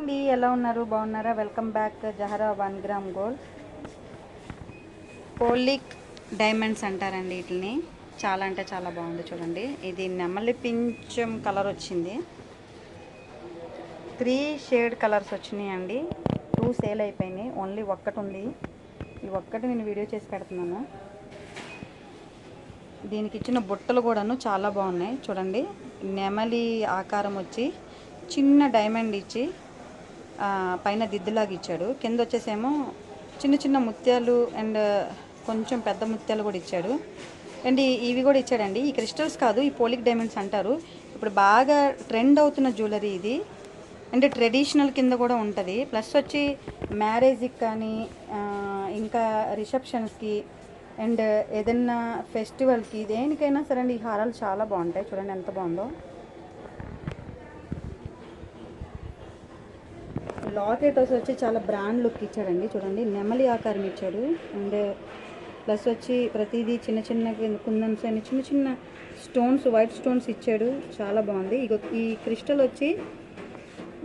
అండి, ఎలా ఉన్నారు? బాగున్నారా? Welcome back. Jahra 1 gram gold folic diamonds అంటారండి వీటిని. చాలా అంటే చాలా బాగుంది చూడండి. ఇది నెమలి పింఛం కలర్ వచ్చింది. 3 షేడ్ కలర్స్ వచ్చినాయి అండి. 2 సేల్ అయిపోయినాయి, ఓన్లీ ఒక్కటి ఉంది. ఈ ఒక్కటి నేను వీడియో చేసి పెడుతున్నాను. దీనికి ఇచ్చిన బుట్టలు కూడాను చాలా బాగున్నాయి చూడండి. నెమలి ఆకారం వచ్చి చిన్న డైమండ్ ఇచ్చి పైన దిద్దులాగా ఇచ్చాడు. కింద వచ్చేసేమో చిన్న చిన్న ముత్యాలు అండ్ కొంచెం పెద్ద ముత్యాలు కూడా ఇచ్చాడు. అండ్ ఇవి కూడా ఇచ్చాడండి. ఈ క్రిస్టల్స్ కాదు, ఈ పోలిక్ డైమండ్స్ అంటారు. ఇప్పుడు బాగా ట్రెండ్ అవుతున్న జ్యువెలరీ ఇది. అంటే ట్రెడిషనల్ కింద కూడా ఉంటుంది. ప్లస్ వచ్చి మ్యారేజ్కి కానీ ఇంకా రిసెప్షన్స్కి అండ్ ఏదన్నా ఫెస్టివల్కి దేనికైనా సరే అండి ఈ హారాలు చాలా బాగుంటాయి. చూడండి ఎంత బాగుందో. లాకెట్ వచ్చి చాలా బ్రాండ్ లుక్ ఇచ్చాడండి. చూడండి నెమలి ఆకారం ఇచ్చాడు. అండ్ ప్లస్ వచ్చి ప్రతిదీ చిన్న చిన్న కుందన్స్ అని చిన్న చిన్న స్టోన్స్, వైట్ స్టోన్స్ ఇచ్చాడు. చాలా బాగుంది. ఈ క్రిస్టల్ వచ్చి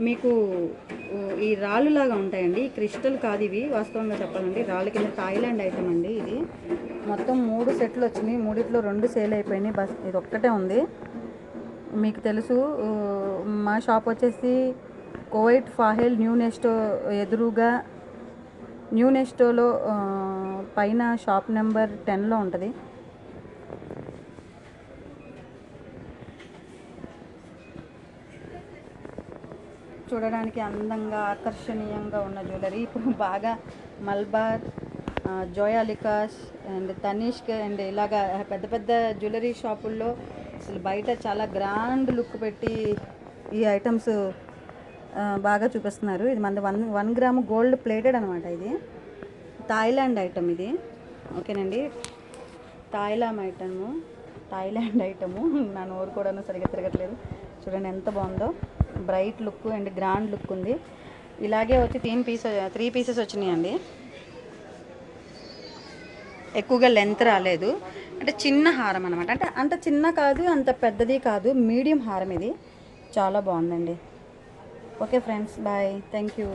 మీకు ఈ రాళ్ళు లాగా ఉంటాయండి. క్రిస్టల్ కాదు ఇవి, వాస్తవంగా చెప్పాలండి రాళ్ళ కింద. థాయిలాండ్ ఐటమ్ అండి ఇది. మొత్తం 3 సెట్లు వచ్చినాయి. 3లో 2 సేల్ అయిపోయినాయి. బస్ ఇది ఒక్కటే ఉంది. మీకు తెలుసు మా షాప్ వచ్చేసి కువైట్ ఫాహెల్ న్యూ నెస్టో ఎదురుగా, న్యూ నెస్టోలో పైన షాప్ నెంబర్ 10లో ఉంటుంది. చూడడానికి అందంగా ఆకర్షణీయంగా ఉన్న జ్యువెలరీ ఇప్పుడు బాగా మల్బార్, జోయాలికాస్ అండ్ తనిష్క్ అండ్ ఇలాగా పెద్ద పెద్ద జ్యువెలరీ షాపుల్లో అసలు బయట చాలా గ్రాండ్ లుక్ పెట్టి ఈ ఐటమ్స్ బాగా చూపిస్తున్నారు. ఇది మన 1 గ్రామ్ గోల్డ్ ప్లేటెడ్ అనమాట. ఇది థాయిలాండ్ ఐటమ్ ఇది. ఓకేనండి, థాయిలాండ్ ఐటము. నా నోరు కూడా సరిగ్గా తిరగట్లేదు. చూడండి ఎంత బాగుందో. Bright look and grand look ఉంది. ఇలాగే వచ్చి 3 పీసెస్ వచ్చినాయండి. ఎక్కువగా లెంత్ రాలేదు. అంటే చిన్న హారం అనమాట. అంటే అంత చిన్న కాదు, అంత పెద్దది కాదు, మీడియం హారం ఇది. చాలా బాగుందండి. Okay friends, bye, thank you.